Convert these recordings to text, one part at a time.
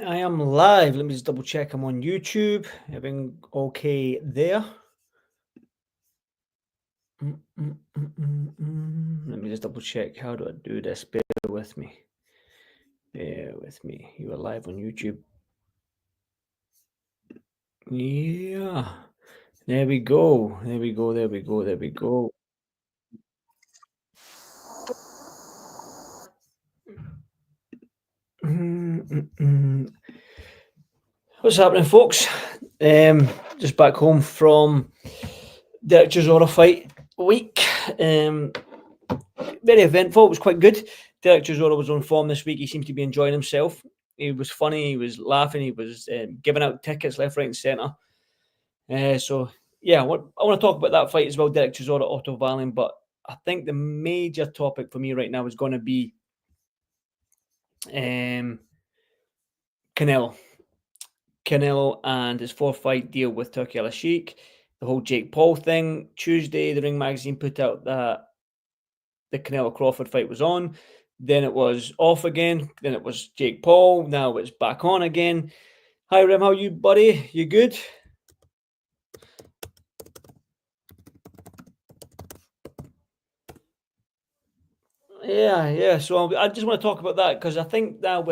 I am live. Let me just double check I'm on YouTube. Everything okay there? Let me just double check. How do I do this? Bear with me. Bear with me. You are live on YouTube. Yeah. There we go. There we go. There we go. There we go. What's happening, folks? Just back home from Derek Chisora fight week. Very eventful. It was quite good. Derek Chisora was on form this week. He seems to be enjoying himself. He was funny. He was laughing. He was giving out tickets left, right, and centre. So yeah, I want to talk about that fight as well. Derek Chisora, Otto Wallin. But I think the major topic for me right now is going to be Canelo. Canelo and his 4-fight deal with Turki Al-Sheikh. The whole Jake Paul thing. Tuesday, the Ring magazine put out that the Canelo Crawford fight was on. Then it was off again. Then it was Jake Paul. Now it's back on again. Hi, Rem. How are you, buddy? You good? Yeah. So I just want to talk about that because I think now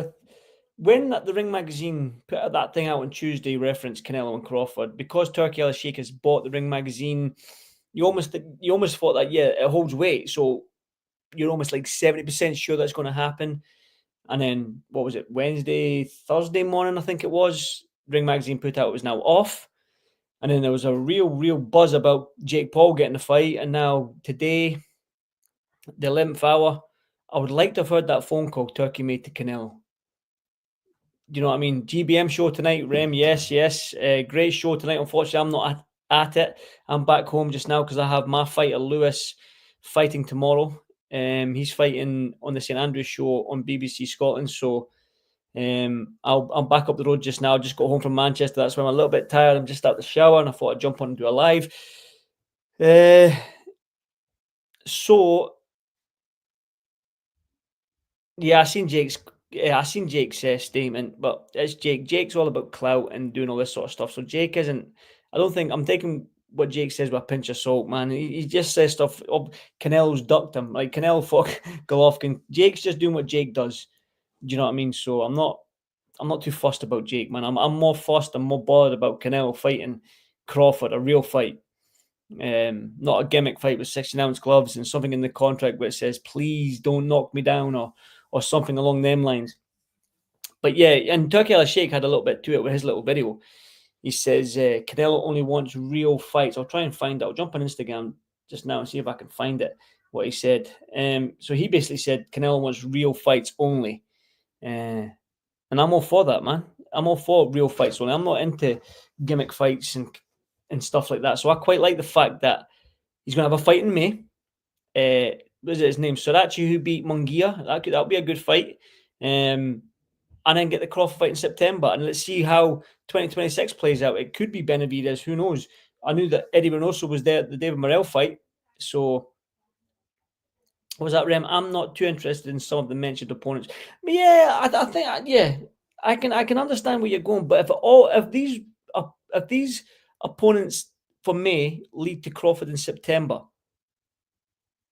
when the Ring magazine put that thing out on Tuesday, referenced Canelo and Crawford, because Turki Al-Sheikh has bought the Ring magazine, you almost thought that it holds weight. So you're almost like 70% sure that's going to happen. And then what was it? Thursday morning, I think it was. Ring magazine put out it was now off. And then there was a real buzz about Jake Paul getting the fight. And now today, the 11th hour, I would like to have heard that phone call Turkey made to Canelo. You know what I mean? GBM show tonight, Rem. Yes. Great show tonight. Unfortunately, I'm not at it. I'm back home just now because I have my fighter Lewis fighting tomorrow. He's fighting on the St Andrews show on BBC Scotland. So I'm back up the road just now. Just got home from Manchester. That's why I'm a little bit tired. I'm just out the shower and I thought I'd jump on and do a live. So yeah, I seen Jake's statement, but it's Jake. Jake's all about clout and doing all this sort of stuff. So Jake isn't. I don't think I'm taking what Jake says with a pinch of salt, man. He just says stuff. Oh, Canelo's ducked him. Like Canelo fuck Golovkin. Jake's just doing what Jake does. Do you know what I mean? So I'm not too fussed about Jake, man. I'm more fussed. I'm more bothered about Canelo fighting Crawford, a real fight. Not a gimmick fight with 16-ounce gloves and something in the contract where it says, please don't knock me down or something along them lines. But yeah, and Turki Al-Sheikh had a little bit to it with his little video. He says Canelo only wants real fights. I'll try and find it. I'll jump on Instagram just now and see if I can find it, what he said. So he basically said Canelo wants real fights only. And I'm all for that, man. I'm all for real fights only. I'm not into gimmick fights and stuff like that. So I quite like the fact that he's going to have a fight in May. What is it, his name? Sorachi, who beat Munguia. That'll be a good fight. And then get the Crawford fight in September. And let's see how 2026 plays out. It could be Benavidez. Who knows? I knew that Eddie Reynoso was there at the David Morrell fight. So what was that, Rem? I'm not too interested in some of the mentioned opponents. But yeah, I think I can understand where you're going. But if these opponents for me lead to Crawford in September,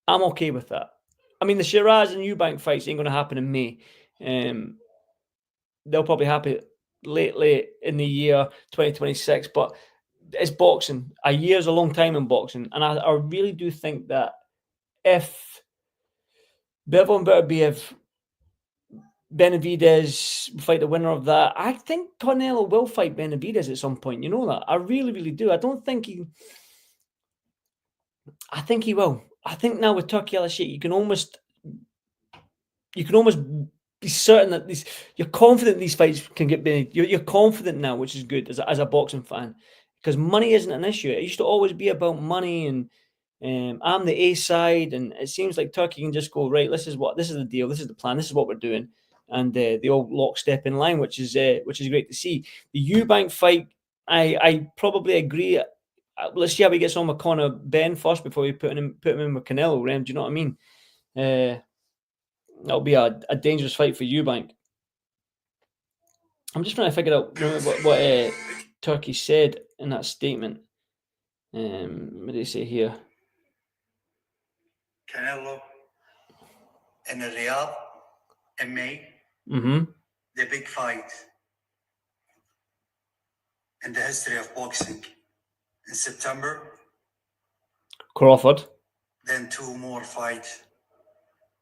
I'm okay with that. I mean, the Shiraz and Eubank fights ain't going to happen in May. They'll probably happen late in the year 2026. But it's boxing. A year's a long time in boxing, and I really do think that if Bivol Beterbiev, Benavidez fight the winner of that, I think Canelo will fight Benavidez at some point. You know that. I really do. I don't think he. I think he will. I think now with Turki Al-Sheikh, you can almost be certain that you're confident these fights can get made. You're confident now, which is good as a boxing fan, because money isn't an issue. It used to always be about money and I'm the A side, and it seems like Turkey can just go, right, this is the deal, this is the plan, this is what we're doing, and they all lockstep in line, which is great to see. The Eubank fight, I probably agree. Let's see how he gets on with Conor Ben first before we put him in with Canelo. Rem, do you know what I mean? That'll be a dangerous fight for Eubank. I'm just trying to figure out what Turkey said in that statement. What did they say here? CANELO in Riyadh in May. Mm-hmm. The big fight in the history of boxing. In September, Crawford. then 2 more fights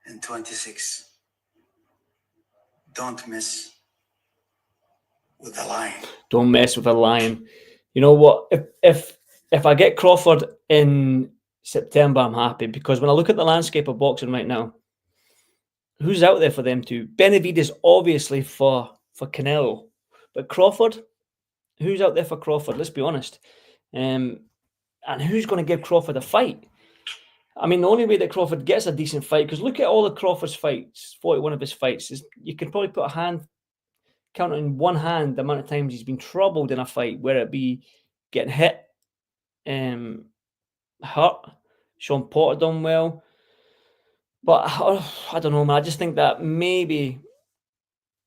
in 26. Don't mess with the lion. Don't mess with a lion. You know what? If I get Crawford in September, I'm happy, because when I look at the landscape of boxing right now, who's out there for them two? Benavidez obviously for Canelo, but Crawford, who's out there for Crawford? Let's be honest. And who's going to give Crawford a fight? I mean, the only way that Crawford gets a decent fight, because look at all of Crawford's fights, 41 of his fights, is you can probably put a hand count on one hand the amount of times he's been troubled in a fight, whether it be getting hit, hurt. Sean Porter done well. But I don't know, man. I just think that maybe.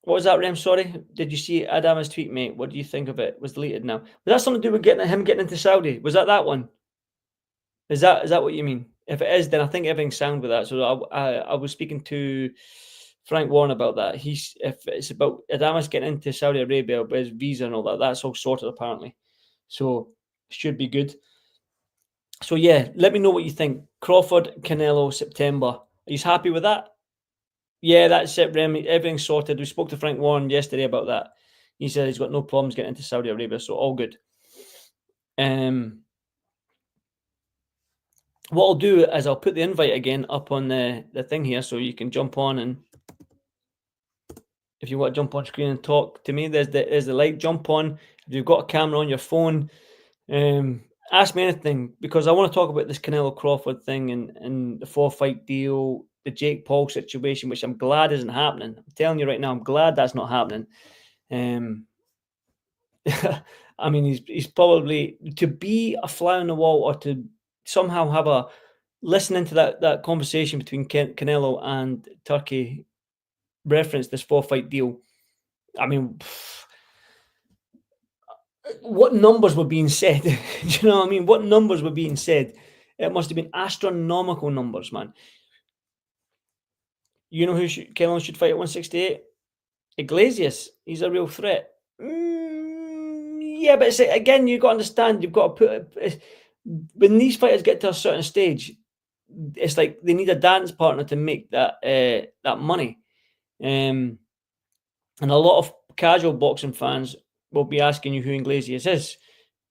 What was that, Rem? Sorry. Did you see Adama's tweet, mate? What do you think of it? It was deleted now. Was that something to do with him getting into Saudi? Was that one? Is that what you mean? If it is, then I think everything's sound with that. So I was speaking to Frank Warren about that. If it's about Adamas getting into Saudi Arabia with his visa and all that, that's all sorted apparently. So should be good. So yeah, let me know what you think. Crawford, Canelo, September. Are you happy with that? Yeah, that's it, Remy. Everything's sorted. We spoke to Frank Warren yesterday about that. He said he's got no problems getting into Saudi Arabia, so all good. What I'll do is I'll put the invite again up on the thing here, so you can jump on, and if you want to jump on screen and talk to me, there's the light. Jump on. If you've got a camera on your phone, ask me anything, because I want to talk about this Canelo Crawford thing and the 4-fight deal, the Jake Paul situation, which I'm glad isn't happening. I'm telling you right now, I'm glad that's not happening. I mean, he's probably, to be a fly on the wall, or to somehow have a listening to that conversation between Canelo and Turkey reference this 4-fight deal. I mean, what numbers were being said? Do you know what I mean? What numbers were being said? It must have been astronomical numbers, man. You know who Canelo should fight at 168? Iglesias. He's a real threat. Yeah, but it's, again, you've got to understand, you've got to put when these fighters get to a certain stage, it's like they need a dance partner to make that money. And a lot of casual boxing fans will be asking you who Iglesias is,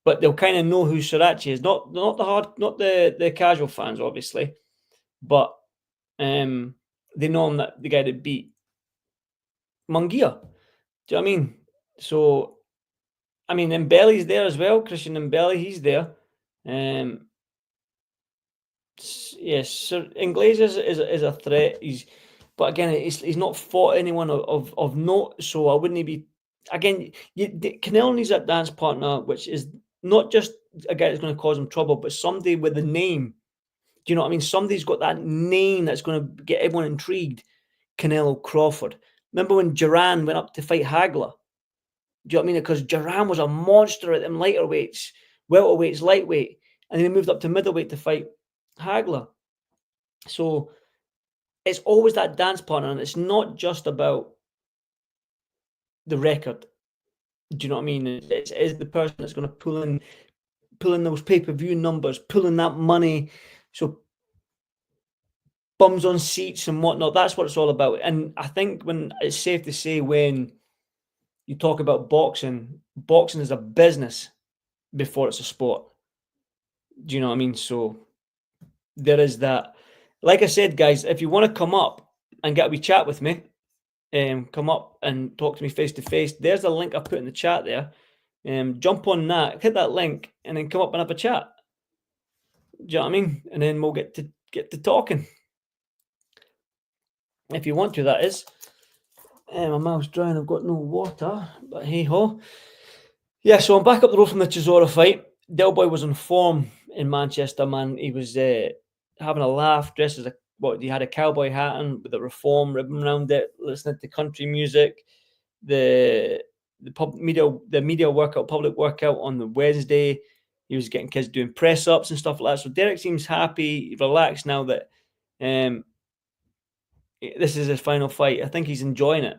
but they'll kind of know who Sriracha is. Not the casual fans, obviously, but they know him, that the guy that beat Munguia. Do you know what I mean? So, I mean, Mbele's there as well. Christian Mbele, he's there. Yes, so Iglesias is a threat. But again, he's not fought anyone of note. So I wouldn't be. Again, Canelo needs that dance partner, which is not just a guy that's going to cause him trouble, but somebody with a name. Do you know what I mean? Somebody's got that name that's going to get everyone intrigued. Canelo Crawford. Remember when Duran went up to fight Hagler? Do you know what I mean? Because Duran was a monster at them lighter weights, welterweights, lightweight, and then he moved up to middleweight to fight Hagler. So it's always that dance partner, and it's not just about the record. Do you know what I mean? It is the person that's going to pull in those pay-per-view numbers, pulling that money, so bums on seats and whatnot. That's what it's all about. And I think when it's safe to say, when you talk about boxing is a business before it's a sport. Do you know what I mean? So there is that. Like I said, guys, if you want to come up and get a wee chat with me, come up and talk to me face to face, there's a link I put in the chat there. Jump on that, hit that link, and then come up and have a chat. Do you know what I mean? And then we'll get to talking. If you want to, that is. My mouth's dry and I've got no water, but hey ho. Yeah, so I'm back up the road from the Chisora fight. Del Boy was on form in Manchester, man. He was having a laugh, dressed as he had a cowboy hat on with a reform ribbon around it, listening to country music. The the media workout, public workout on the Wednesday. He was getting kids doing press ups and stuff like that. So Derek seems happy, relaxed now that this is his final fight. I think he's enjoying it.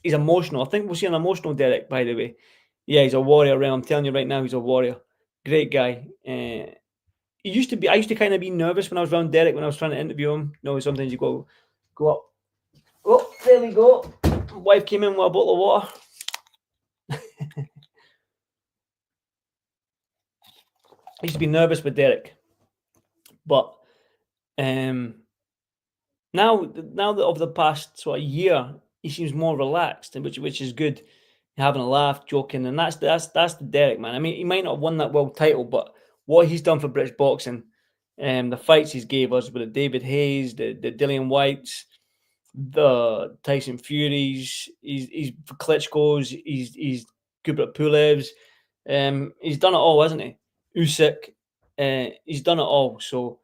He's emotional. I think we'll see an emotional Derek, by the way. Yeah, he's a warrior, Ram. I'm telling you right now, he's a warrior. Great guy. He used to be. I used to kind of be nervous when I was around Derek when I was trying to interview him. You know, sometimes you go up. Oh, there we go. Wife came in with a bottle of water. I used to be nervous with Derek, but now that over the past sort of year, he seems more relaxed, and which is good. Having a laugh, joking, and that's the Derek, man. I mean, he might not have won that world title, but what he's done for British boxing, the fights he's gave us with the David Hayes, the Dillian Whites, the Tyson Furies, he's Klitschko's, he's Kubrat Pulev's, he's done it all, hasn't he? Usyk, he's done it all. So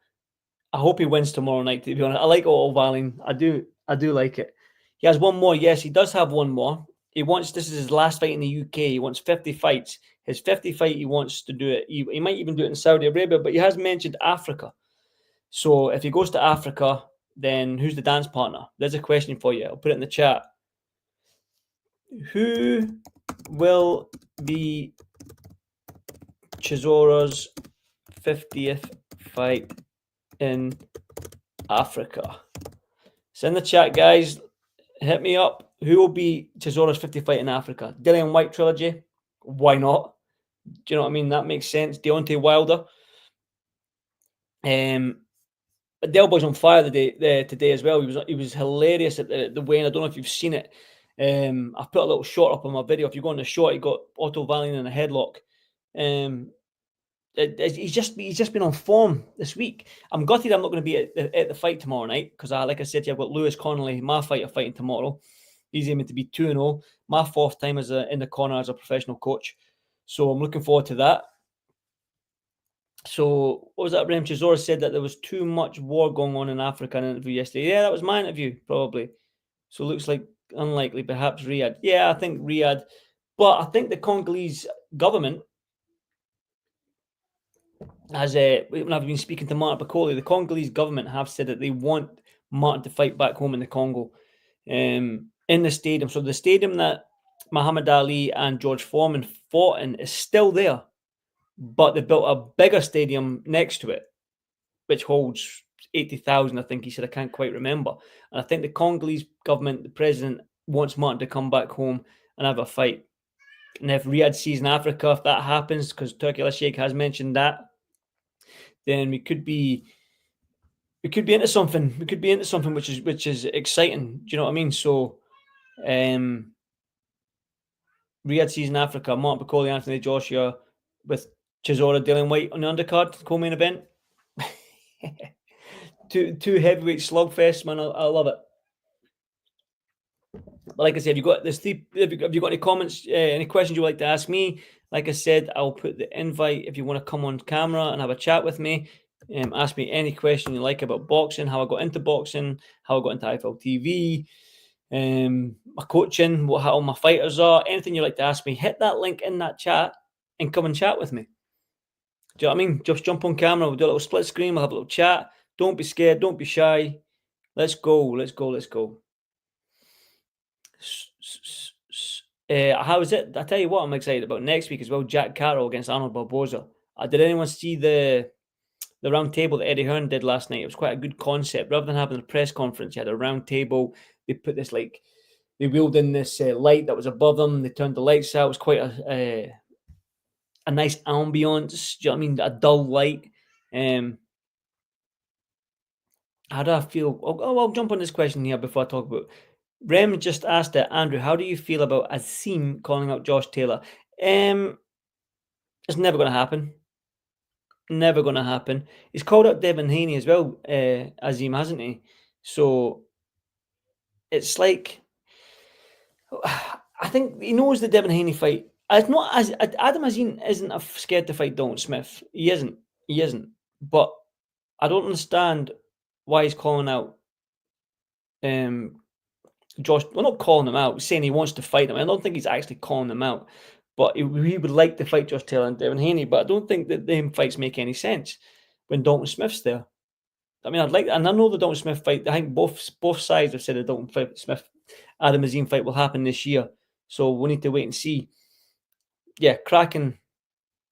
I hope he wins tomorrow night. To be honest, I like Otto Wallin. I do like it. He has one more. Yes, he does have one more. He wants. This is his last fight in the UK. He wants 50 fights. His 50 fight. He wants to do it. He might even do it in Saudi Arabia, but he has mentioned Africa. So if he goes to Africa, then who's the dance partner? There's a question for you. I'll put it in the chat. Who will be Chisora's 50th fight in Africa? It's in the chat, guys. Hit me up. Who will be Chisora's 50th fight in Africa? Dillian White trilogy? Why not? Do you know what I mean? That makes sense. Deontay Wilder. Del Boy's on fire today as well. He was hilarious at the weigh-in. I don't know if you've seen it. I've put a little short up on my video. If you go on the short, he got Otto Wallin in a headlock. He's just been on form this week. I'm gutted I'm not going to be at the fight tomorrow night because, like I said to you, I've got Lewis Connolly, my fighter, fighting tomorrow. He's aiming to be 2-0. My fourth time in the corner as a professional coach. So I'm looking forward to that. So what was that? Rem Chisora said that there was too much war going on in Africa in an interview yesterday. Yeah, that was my interview, probably. So it looks like unlikely, perhaps Riyadh. Yeah, I think Riyadh. But I think the Congolese government has, when I've been speaking to Martin Piccoli, the Congolese government have said that they want Martin to fight back home in the Congo, in the stadium. So the stadium that Muhammad Ali and George Foreman fought in is still there, but they built a bigger stadium next to it, which holds 80,000, I think he said. I can't quite remember. And I think the Congolese government, the president, wants Martin to come back home and have a fight. And if Riyadh sees in Africa, if that happens, because Turki Al-Sheikh has mentioned that, then we could be into something. We could be into something which is exciting. Do you know what I mean? So, Riyadh sees in Africa, Martin Piccoli, Anthony Joshua, with Chisora, Dillian White on the undercard, co-main event. two heavyweight slugfest, man. I love it. But like I said, have you got any comments, any questions you'd like to ask me? Like I said, I'll put the invite if you want to come on camera and have a chat with me. Ask me any question you like about boxing, how I got into boxing, how I got into IFL TV, my coaching, how all my fighters are, anything you'd like to ask me, hit that link in that chat and come and chat with me. Do you know what I mean? Just jump on camera, we'll do a little split screen, we'll have a little chat. Don't be scared, don't be shy. Let's go. How is it? I tell you what, I'm excited about next week as well. Jack Carroll against Arnold Barboza. Did anyone see the round table that Eddie Hearn did last night? It was quite a good concept. Rather than having a press conference, you had a round table. They put this they wheeled in this light that was above them. They turned the lights out. It was quite a nice ambience. Do you know what I mean? A dull light. How do I feel? I'll jump on this question here before I talk about. Rem just asked it, Andrew, how do you feel about Azim calling out Josh Taylor? It's never going to happen. Never going to happen. He's called out Devin Haney as well, Azim, hasn't he? So it's like, I think he knows the Devin Haney fight. It's not as Adam Azim isn't scared to fight Dalton Smith. He isn't. But I don't understand why he's calling out Josh, well, not calling him out, saying he wants to fight him. I don't think he's actually calling him out, but he would like to fight Josh Taylor and Devin Haney. But I don't think that them fights make any sense when Dalton Smith's there. I mean, I'd like, and I know the Dalton Smith fight. I think both sides have said the Dalton Smith Adam Azim fight will happen this year. So we need to wait and see. Yeah, cracking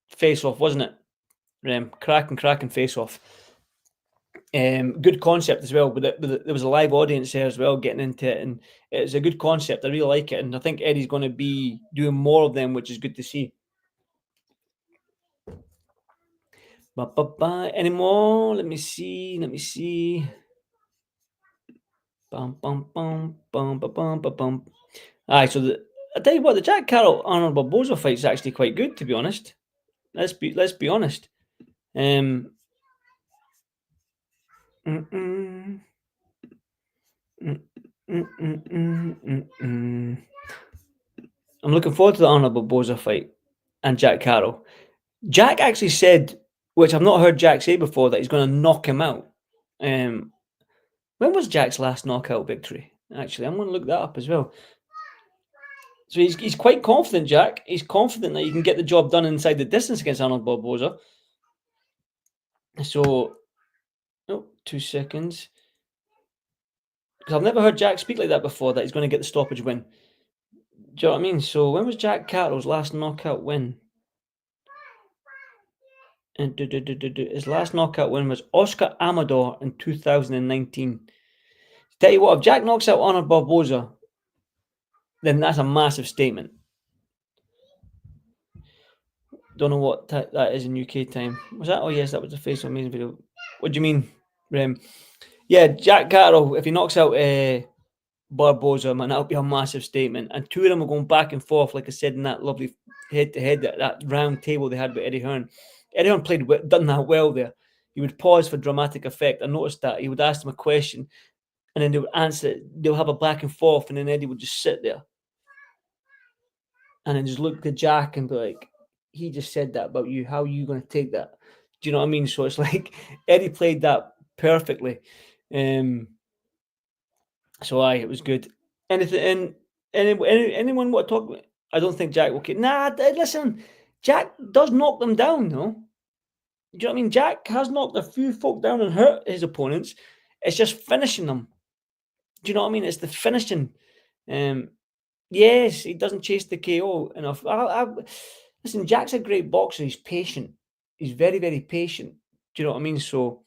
face off, wasn't it? Cracking face off. Good concept as well, but there was a live audience there as well getting into it, and it's a good concept. I really like it, and I think Eddie's going to be doing more of them, which is good to see. Any more? Let me see. Bum, bum, bum, bum, bum, bum, bum, bum. Aye, so I tell you what, the Jack Carroll Arnold Barboza fight is actually quite good, to be honest. Let's be honest. Mm, mm, mm, mm, mm. I'm looking forward to the Arnold Barboza fight and Jack Carroll. Jack actually said, which I've not heard Jack say before, that he's going to knock him out. When was Jack's last knockout victory? Actually, I'm going to look that up as well. So he's quite confident, Jack. He's confident that he can get the job done inside the distance against Arnold Barboza. So, 2 seconds. Because I've never heard Jack speak like that before, that he's going to get the stoppage win. Do you know what I mean? So when was Jack Carroll's last knockout win? And his last knockout win was Oscar Amador in 2019. Tell you what, if Jack knocks out Arnold Barboza, then that's a massive statement. Don't know what that is in UK time. Was that? Oh yes, that was the face of amazing video. What do you mean, Rem? Yeah, Jack Carroll, if he knocks out Barboza, man, that'll be a massive statement. And two of them are going back and forth, like I said in that lovely head-to-head, that round table they had with Eddie Hearn. Eddie Hearn done that well there. He would pause for dramatic effect. I noticed that. He would ask them a question, and then they would answer it. They'll have a back and forth, and then Eddie would just sit there. And then just look at Jack and be like, he just said that about you. How are you going to take that? Do you know what I mean? So it's like Eddie played that perfectly. So it was good. Anything? Anyone want to talk about? I don't think Jack will. Nah, listen. Jack does knock them down, though. Do you know what I mean? Jack has knocked a few folk down and hurt his opponents. It's just finishing them. Do you know what I mean? It's the finishing. Yes, he doesn't chase the KO enough. Listen, Jack's a great boxer. He's patient. He's very, very patient. Do you know what I mean? So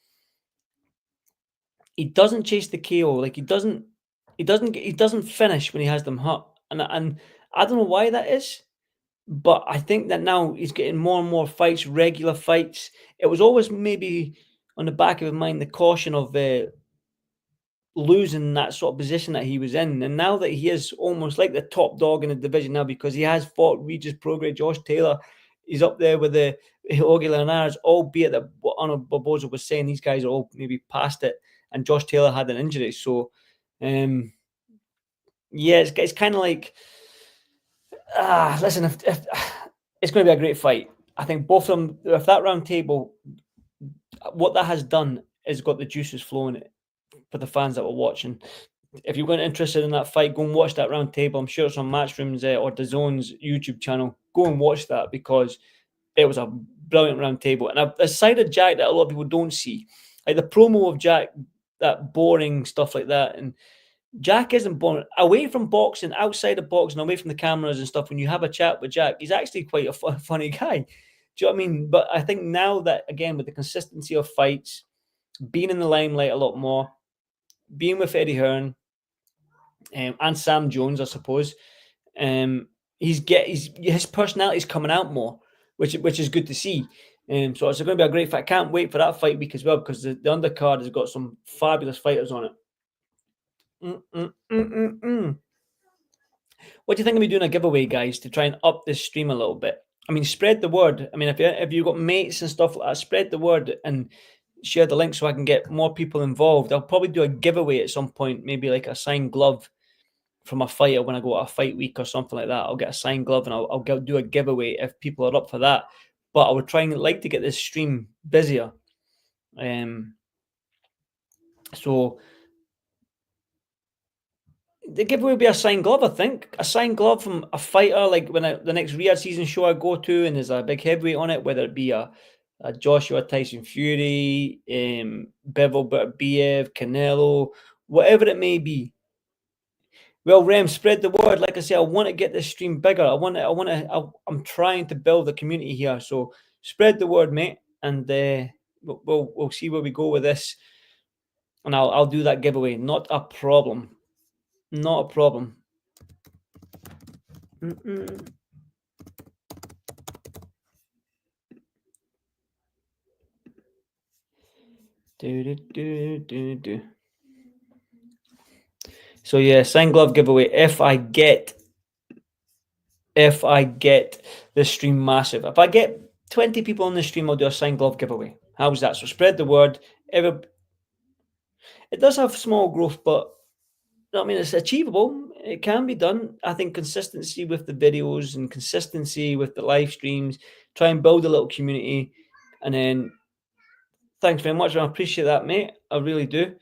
he doesn't chase the KO. Like he doesn't finish when he has them hurt. And I don't know why that is, but I think that now he's getting more and more fights, regular fights. It was always maybe on the back of his mind the caution of losing that sort of position that he was in. And now that he is almost like the top dog in the division now, because he has fought Regis Prograis, Josh Taylor, he's up there with the Jorge Linares, albeit that what Arnold Barboza was saying, these guys are all maybe past it, and Josh Taylor had an injury. So, yeah, it's kind of like, listen, if it's going to be a great fight. I think both of them, if that round table, what that has done is got the juices flowing for the fans that were watching. If you're going interested in that fight, go and watch that round table. I'm sure it's on Matchroom's or DAZN's YouTube channel. Go and watch that because it was a brilliant round table. And a side of Jack that a lot of people don't see. Like the promo of Jack, that boring stuff like that. And Jack isn't boring. Away from boxing, outside of boxing, away from the cameras and stuff, when you have a chat with Jack, he's actually quite a funny guy. Do you know what I mean? But I think now that, again, with the consistency of fights, being in the limelight a lot more, being with Eddie Hearn and Sam Jones, I suppose, his personality's coming out more, which is good to see. So it's going to be a great fight. I can't wait for that fight week as well because the undercard has got some fabulous fighters on it. What do you think of me doing a giveaway, guys, to try and up this stream a little bit? I mean, spread the word. I mean, if you've got mates and stuff like that, spread the word and share the link so I can get more people involved. I'll probably do a giveaway at some point, maybe like a signed glove from a fighter when I go to a fight week or something like that. I'll get a signed glove and I'll do a giveaway if people are up for that. But I would like to get this stream busier. So The giveaway would be a signed glove, I think. A signed glove from a fighter, like when the next Riyadh season show I go to, and there's a big heavyweight on it, whether it be a Joshua Tyson Fury, Bivol Biev, Canelo, whatever it may be. Well, Rem, spread the word. Like I say, I want to get this stream bigger. I'm trying to build a community here. So spread the word, mate, and we'll see where we go with this. And I'll do that giveaway. Not a problem. Not a problem. Mm-mm. So yeah, signed glove giveaway. If I get this stream massive, if I get 20 people on the stream, I'll do a signed glove giveaway. How's that? So spread the word. It does have small growth, but I mean it's achievable. It can be done. I think consistency with the videos and consistency with the live streams. Try and build a little community, and then thanks very much. I appreciate that, mate. I really do.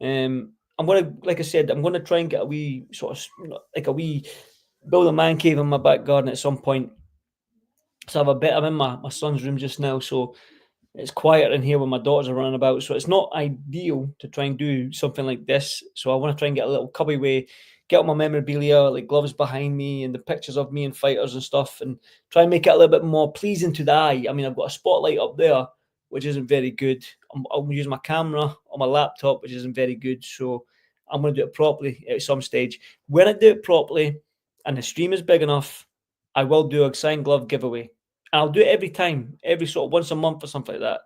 I'm gonna, like I said, I'm gonna try and get a wee sort of like a wee build a man cave in my back garden at some point. So I'm in my son's room just now, so it's quiet in here when my daughters are running about. So it's not ideal to try and do something like this. So I want to try and get a little cubby way, get all my memorabilia, like gloves behind me and the pictures of me and fighters and stuff, and try and make it a little bit more pleasing to the eye. I mean, I've got a spotlight up there, which isn't very good. I'll use my camera on my laptop, which isn't very good. So I'm going to do it properly at some stage. When I do it properly and the stream is big enough, I will do a signed glove giveaway. I'll do it every time, every sort of once a month or something like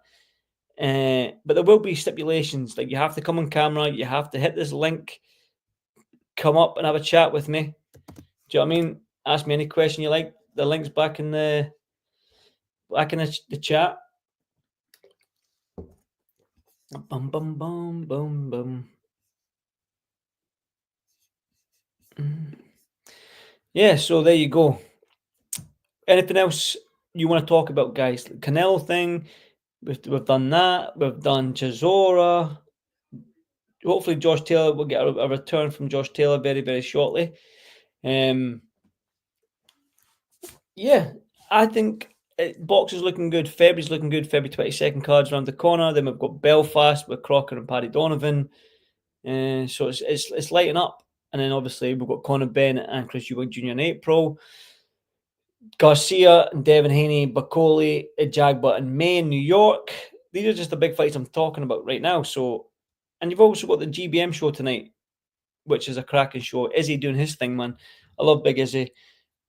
that. But there will be stipulations, like you have to come on camera, you have to hit this link, come up and have a chat with me. Do you know what I mean? Ask me any question you like. The link's back in the chat. Bum bum bum bum bum. Yeah, so there you go. Anything else you want to talk about, guys? The Canelo thing, we've done that. We've done Chisora. Hopefully, Josh Taylor will get a return from Josh Taylor very, very shortly. Yeah, I think box is looking good. February's looking good. February 22nd cards around the corner. Then we've got Belfast with Crocker and Paddy Donovan. So it's lighting up. And then obviously we've got Conor Bennett and Chris Eubank Jr. in April. Garcia and Devin Haney, Bacoli, Jagba and May in New York. These are just the big fights I'm talking about right now. So, and you've also got the GBM show tonight, which is a cracking show. Izzy doing his thing, man. I love Big Izzy.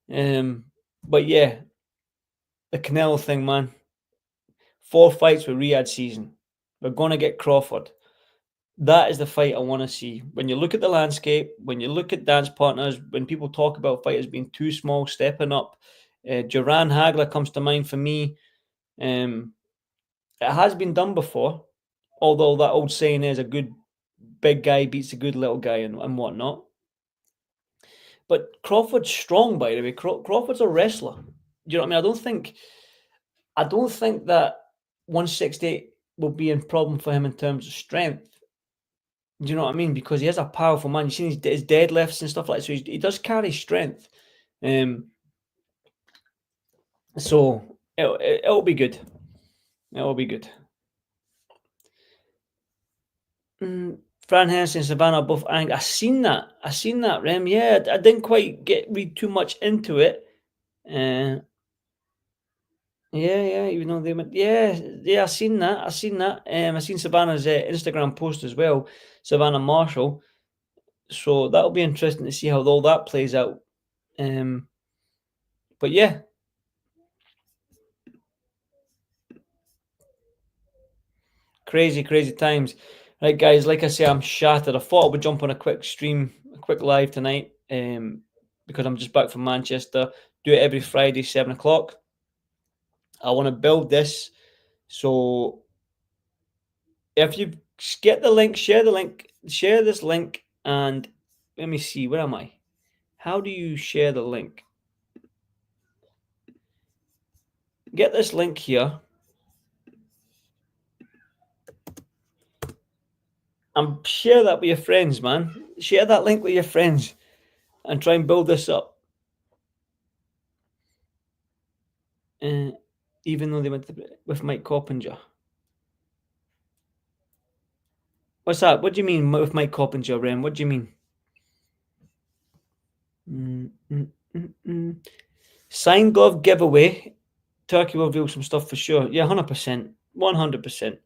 But yeah, the Canelo thing, man. 4 fights with Riyadh season. We're going to get Crawford. That is the fight I want to see. When you look at the landscape, when you look at dance partners, when people talk about fighters being too small, stepping up, Duran Hagler comes to mind for me. It has been done before, although that old saying is a good big guy beats a good little guy and whatnot. But Crawford's strong, by the way. Crawford's a wrestler. You know what I mean? I don't think that 168 will be a problem for him in terms of strength. Do you know what I mean? Because he is a powerful man. You've seen his deadlifts and stuff like that. So he does carry strength. So it'll be good. It'll be good. Fran Henderson and Savannah both angry. I seen that, Rem. Yeah, I didn't quite read too much into it. Yeah, even though they went, I seen that. I seen Savannah's Instagram post as well, Savannah Marshall. So that'll be interesting to see how all that plays out. But yeah, crazy times. Right, guys. Like I say, I'm shattered. I thought I would jump on a quick stream, a quick live tonight, because I'm just back from Manchester. Do it every Friday, 7 o'clock. I want to build this. So if you get the link, share this link, and let me see, where am I? How do you share the link? Get this link here. And share that with your friends, man. Share that link with your friends and try and build this up. Even though they went with Mike Coppinger. What's that? What do you mean with Mike Coppinger, Ren? What do you mean? Signed glove giveaway. Turkey will reveal some stuff for sure. Yeah, 100%. 100%.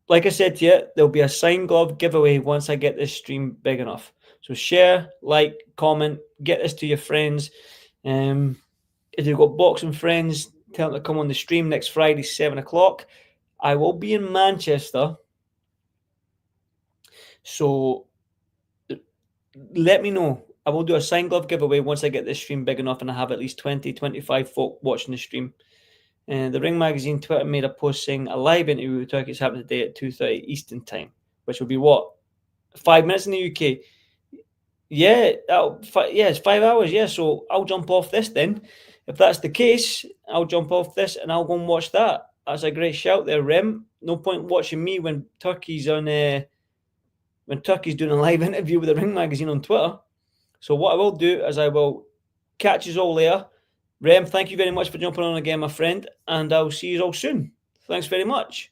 Like I said to you, there'll be a signed glove giveaway once I get this stream big enough. So share, like, comment, get this to your friends. If you've got boxing friends, tell them to come on the stream next Friday, 7 o'clock. I will be in Manchester. So let me know. I will do a signed glove giveaway once I get this stream big enough and I have at least 20, 25 folk watching the stream. And the Ring Magazine Twitter made a post saying a live interview with Turkey is happening today at 2:30 Eastern Time, which will be what? 5 minutes in the UK. Yeah, it's 5 hours. Yeah, so I'll jump off this then. If that's the case, I'll jump off this and I'll go and watch that. That's a great shout there, Rem. No point watching me when Turkey's doing a live interview with the Ring Magazine on Twitter. So what I will do is I will catch you all later. Rem, thank you very much for jumping on again, my friend, and I'll see you all soon. Thanks very much.